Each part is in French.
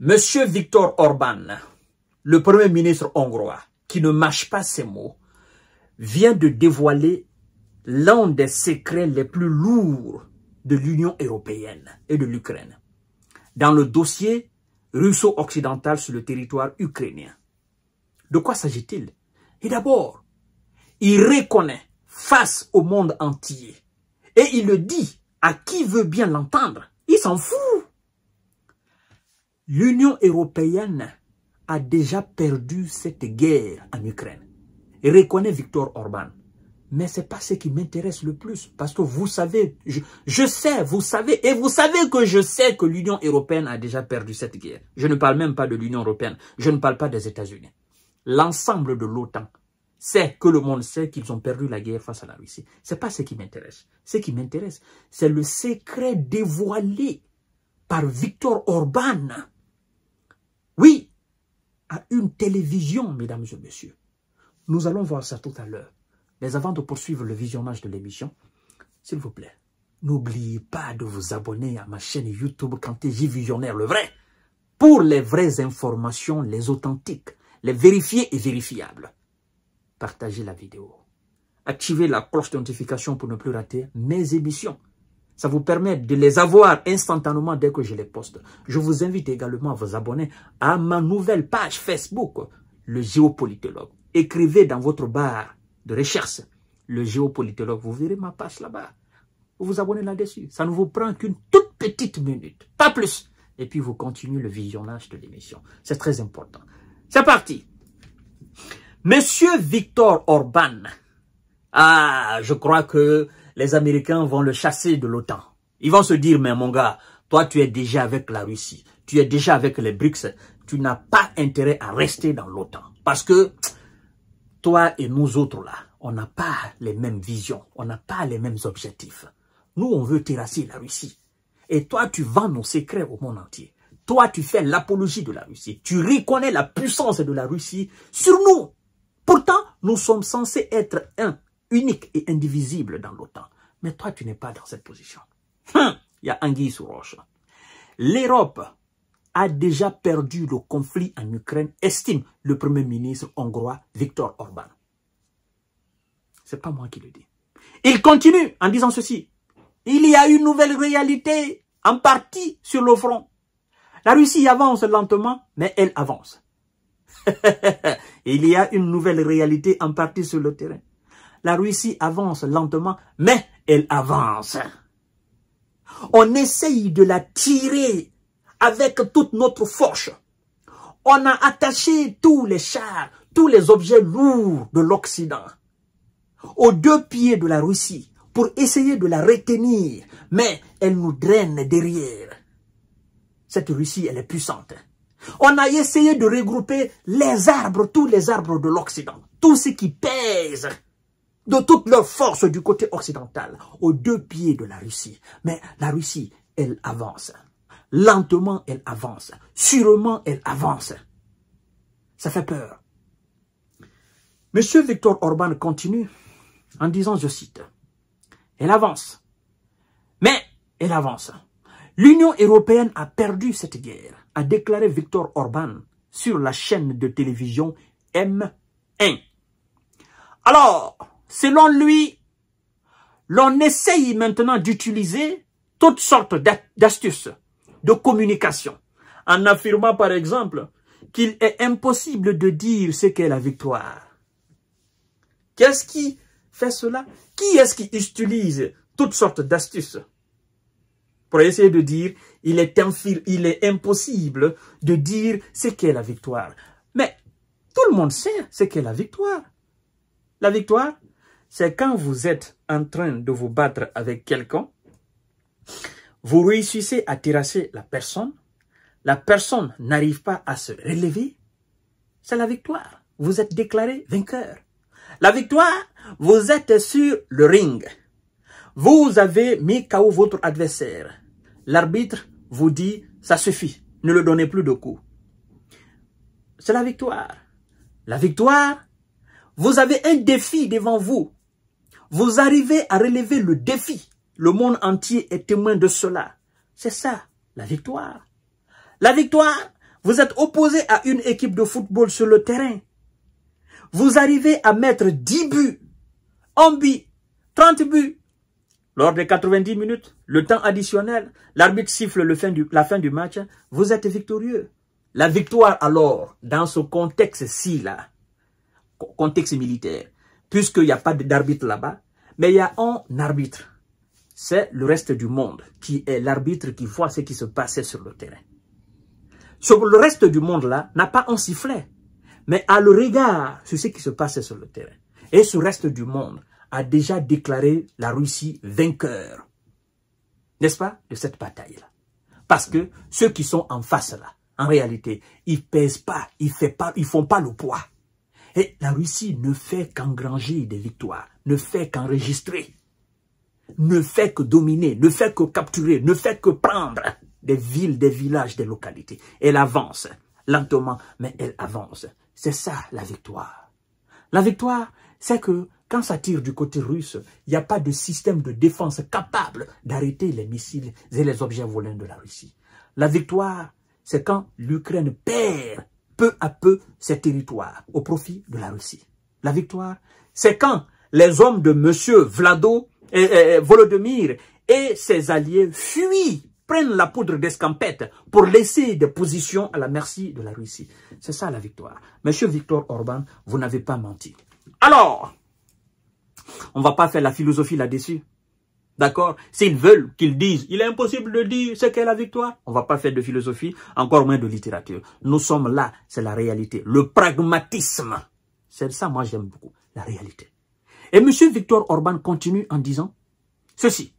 Monsieur Viktor Orban, le premier ministre hongrois, qui ne mâche pas ses mots, vient de dévoiler l'un des secrets les plus lourds de l'Union européenne et de l'Ukraine, dans le dossier russo-occidental sur le territoire ukrainien. De quoi s'agit-il? Et d'abord, il reconnaît face au monde entier, et il le dit à qui veut bien l'entendre, il s'en fout. L'Union européenne a déjà perdu cette guerre en Ukraine. Et reconnaît Viktor Orban. Mais ce n'est pas ce qui m'intéresse le plus. Parce que vous savez, je sais, vous savez, et vous savez que je sais que l'Union européenne a déjà perdu cette guerre. Je ne parle même pas de l'Union européenne. Je ne parle pas des États-Unis. L'ensemble de l'OTAN sait que le monde sait qu'ils ont perdu la guerre face à la Russie. Ce n'est pas ce qui m'intéresse. Ce qui m'intéresse, c'est le secret dévoilé par Viktor Orban. Oui, à une télévision, mesdames et messieurs. Nous allons voir ça tout à l'heure. Mais avant de poursuivre le visionnage de l'émission, s'il vous plaît, n'oubliez pas de vous abonner à ma chaîne YouTube Kanté-J Visionnaire, le vrai, pour les vraies informations, les authentiques, les vérifiées et vérifiables. Partagez la vidéo. Activez la cloche de notification pour ne plus rater mes émissions. Ça vous permet de les avoir instantanément dès que je les poste. Je vous invite également à vous abonner à ma nouvelle page Facebook, le géopolitologue. Écrivez dans votre barre de recherche le géopolitologue. Vous verrez ma page là-bas. Vous vous abonnez là-dessus. Ça ne vous prend qu'une toute petite minute, pas plus. Et puis vous continuez le visionnage de l'émission. C'est très important. C'est parti. Monsieur Viktor Orban. Ah, je crois que les Américains vont le chasser de l'OTAN. Ils vont se dire, mais mon gars, toi tu es déjà avec la Russie, tu es déjà avec les BRICS, tu n'as pas intérêt à rester dans l'OTAN. Parce que toi et nous autres là, on n'a pas les mêmes visions, on n'a pas les mêmes objectifs. Nous, on veut terrasser la Russie. Et toi, tu vends nos secrets au monde entier. Toi, tu fais l'apologie de la Russie. Tu reconnais la puissance de la Russie sur nous. Pourtant, nous sommes censés être unique et indivisible dans l'OTAN. Mais toi, tu n'es pas dans cette position. Il y a anguille sous roche. L'Europe a déjà perdu le conflit en Ukraine, estime le premier ministre hongrois Viktor Orban. C'est pas moi qui le dis. Il continue en disant ceci. Il y a une nouvelle réalité en partie sur le front. La Russie avance lentement, mais elle avance. Il y a une nouvelle réalité en partie sur le terrain. La Russie avance lentement, mais elle avance. On essaye de la tirer avec toute notre force. On a attaché tous les chars, tous les objets lourds de l'Occident aux deux pieds de la Russie pour essayer de la retenir, mais elle nous draine derrière. Cette Russie, elle est puissante. On a essayé de regrouper les arbres, tous les arbres de l'Occident, tout ce qui pèse de toute leur force du côté occidental, aux deux pieds de la Russie. Mais la Russie, elle avance. Lentement, elle avance. Sûrement, elle avance. Ça fait peur. Monsieur Viktor Orban continue en disant, je cite, « Elle avance. Mais elle avance. L'Union européenne a perdu cette guerre, a déclaré Viktor Orban sur la chaîne de télévision M1. Alors, selon lui, l'on essaye maintenant d'utiliser toutes sortes d'astuces de communication, en affirmant par exemple qu'il est impossible de dire ce qu'est la victoire. Qu'est-ce qui fait cela? Qui est-ce qui utilise toutes sortes d'astuces pour essayer de dire il est impossible de dire ce qu'est la victoire? Mais tout le monde sait ce qu'est la victoire. La victoire, c'est quand vous êtes en train de vous battre avec quelqu'un, vous réussissez à terrasser la personne n'arrive pas à se relever, c'est la victoire. Vous êtes déclaré vainqueur. La victoire, vous êtes sur le ring. Vous avez mis KO votre adversaire. L'arbitre vous dit, ça suffit, ne le donnez plus de coups. C'est la victoire. La victoire, vous avez un défi devant vous. Vous arrivez à relever le défi. Le monde entier est témoin de cela. C'est ça, la victoire. La victoire, Vous êtes opposé à une équipe de football sur le terrain. Vous arrivez à mettre 10 buts, 1 but, 30 buts. Lors des 90 minutes, le temps additionnel, l'arbitre siffle la fin du match, vous êtes victorieux. La victoire alors, dans ce contexte-ci là, contexte militaire, puisqu'il n'y a pas d'arbitre là-bas, mais il y a un arbitre. C'est le reste du monde qui est l'arbitre qui voit ce qui se passait sur le terrain. Sur le reste du monde là, n'a pas un sifflet, mais a le regard sur ce qui se passait sur le terrain. Et ce reste du monde a déjà déclaré la Russie vainqueur, n'est-ce pas, de cette bataille-là. Parce que ceux qui sont en face là, en réalité, ils pèsent pas, ils font pas le poids. Et la Russie ne fait qu'engranger des victoires, ne fait qu'enregistrer, ne fait que dominer, ne fait que capturer, ne fait que prendre des villes, des villages, des localités. Elle avance, lentement, mais elle avance. C'est ça la victoire. La victoire, c'est que quand ça tire du côté russe, il n'y a pas de système de défense capable d'arrêter les missiles et les objets volants de la Russie. La victoire, c'est quand l'Ukraine perd peu à peu ses territoires au profit de la Russie. La victoire, c'est quand les hommes de M. Volodymyr et ses alliés fuient, prennent la poudre d'escampette pour laisser des positions à la merci de la Russie. C'est ça la victoire. Monsieur Viktor Orban, vous n'avez pas menti. Alors, on ne va pas faire la philosophie là-dessus. D'accord? S'ils veulent qu'ils disent, il est impossible de dire ce qu'est la victoire. On ne va pas faire de philosophie, encore moins de littérature. Nous sommes là, c'est la réalité. Le pragmatisme. C'est ça, moi j'aime beaucoup, la réalité. Et M. Viktor Orban continue en disant ceci.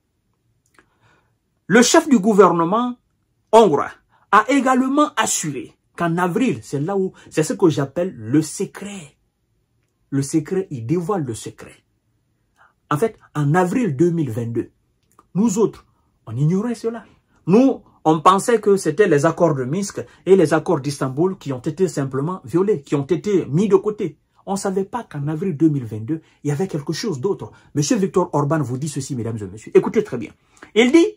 Le chef du gouvernement hongrois a également assuré qu'en avril, c'est là où, c'est ce que j'appelle le secret. Le secret, il dévoile le secret. En fait, en avril 2022, nous autres, on ignorait cela. Nous, on pensait que c'était les accords de Minsk et les accords d'Istanbul qui ont été simplement violés, qui ont été mis de côté. On ne savait pas qu'en avril 2022, il y avait quelque chose d'autre. Monsieur Viktor Orban vous dit ceci, mesdames et messieurs. Écoutez très bien. Il dit,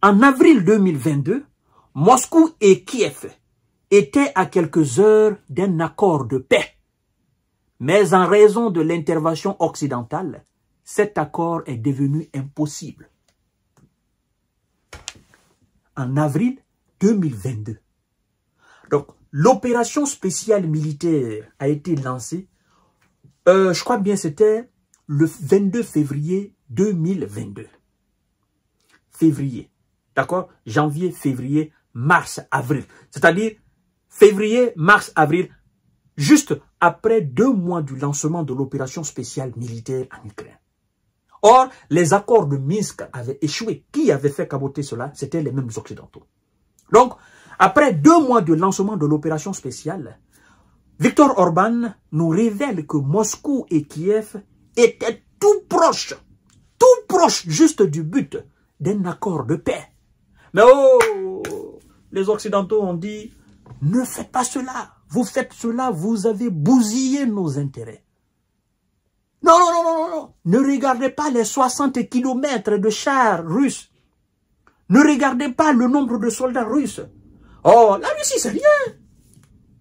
en avril 2022, Moscou et Kiev étaient à quelques heures d'un accord de paix. Mais en raison de l'intervention occidentale, cet accord est devenu impossible. En avril 2022. Donc, l'opération spéciale militaire a été lancée, je crois bien c'était le 22 février 2022. Février, d'accord? Janvier, février, mars, avril. C'est-à-dire février, mars, avril, juste après 2 mois du lancement de l'opération spéciale militaire en Ukraine. Or, les accords de Minsk avaient échoué. Qui avait fait caboter cela? C'était les mêmes Occidentaux. Donc, après 2 mois de lancement de l'opération spéciale, Viktor Orban nous révèle que Moscou et Kiev étaient tout proches juste du but d'un accord de paix. Mais oh, les Occidentaux ont dit, ne faites pas cela. Vous faites cela, vous avez bousillé nos intérêts. Non, non, non, non, non. Ne regardez pas les 60 kilomètres de chars russes. Ne regardez pas le nombre de soldats russes. Oh, la Russie, c'est rien.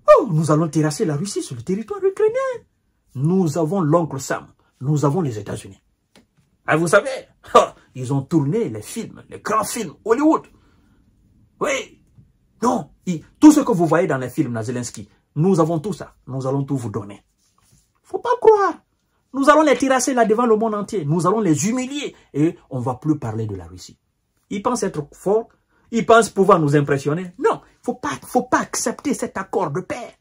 Oh, nous allons terrasser la Russie sur le territoire ukrainien. Nous avons l'oncle Sam. Nous avons les États-Unis. Ah, vous savez, oh, ils ont tourné les films, les grands films, Hollywood. Oui. Non, tout ce que vous voyez dans les films, Zelensky, nous avons tout ça. Nous allons tout vous donner. Faut pas croire. Nous allons les terrasser là devant le monde entier. Nous allons les humilier. Et on ne va plus parler de la Russie. Ils pensent être forts. Ils pensent pouvoir nous impressionner. Non, faut pas accepter cet accord de paix.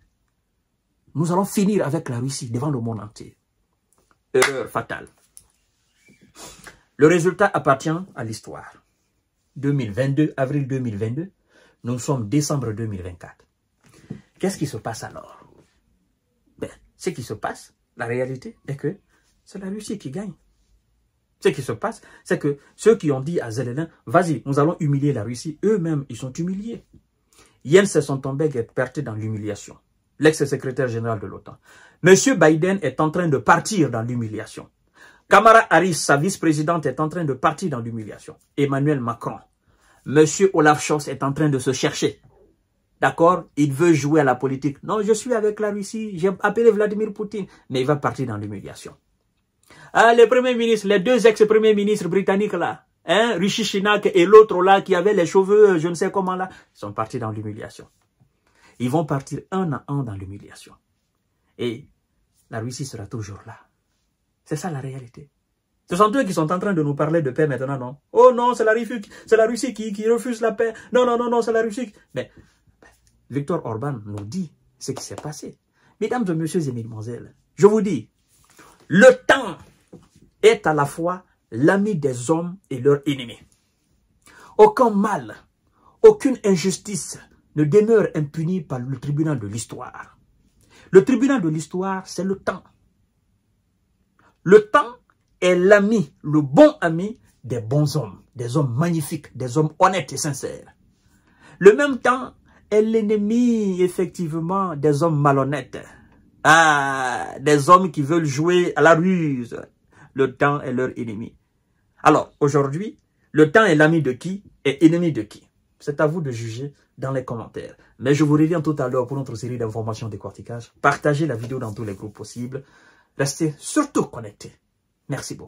Nous allons finir avec la Russie devant le monde entier. Erreur fatale. Le résultat appartient à l'histoire. 2022, avril 2022. Nous sommes décembre 2024. Qu'est-ce qui se passe alors? Ben, ce qui se passe, la réalité est que c'est la Russie qui gagne. Ce qui se passe, c'est que ceux qui ont dit à Zelensky, vas-y, nous allons humilier la Russie, eux-mêmes, ils sont humiliés. Jens Stoltenberg est parti dans l'humiliation. L'ex-secrétaire général de l'OTAN. Monsieur Biden est en train de partir dans l'humiliation. Kamala Harris, sa vice-présidente, est en train de partir dans l'humiliation. Emmanuel Macron. Monsieur Olaf Scholz est en train de se chercher. D'accord? Il veut jouer à la politique. Non, je suis avec la Russie. J'ai appelé Vladimir Poutine. Mais il va partir dans l'humiliation. Ah, les premiers ministres, les deux ex-premiers ministres britanniques là, hein, Rishi Sunak et l'autre là qui avait les cheveux, je ne sais comment là, ils sont partis dans l'humiliation. Ils vont partir un à un dans l'humiliation. Et la Russie sera toujours là. C'est ça la réalité. Ce sont eux qui sont en train de nous parler de paix maintenant, non? Oh non, c'est la Russie qui refuse la paix. Non, non, non, non, c'est la Russie. Mais Viktor Orban nous dit ce qui s'est passé. Mesdames et messieurs et mesdemoiselles, je vous dis, le temps est à la fois l'ami des hommes et leur ennemi. Aucun mal, aucune injustice ne demeure impunie par le tribunal de l'histoire. Le tribunal de l'histoire, c'est le temps. Le temps est l'ami, le bon ami des bons hommes, des hommes magnifiques, des hommes honnêtes et sincères. Le même temps est l'ennemi, effectivement, des hommes malhonnêtes. Ah, des hommes qui veulent jouer à la ruse. Le temps est leur ennemi. Alors, aujourd'hui, le temps est l'ami de qui et ennemi de qui? C'est à vous de juger dans les commentaires. Mais je vous reviens tout à l'heure pour notre série d'informations décortiquage. Partagez la vidéo dans tous les groupes possibles. Restez surtout connectés. Merci beaucoup.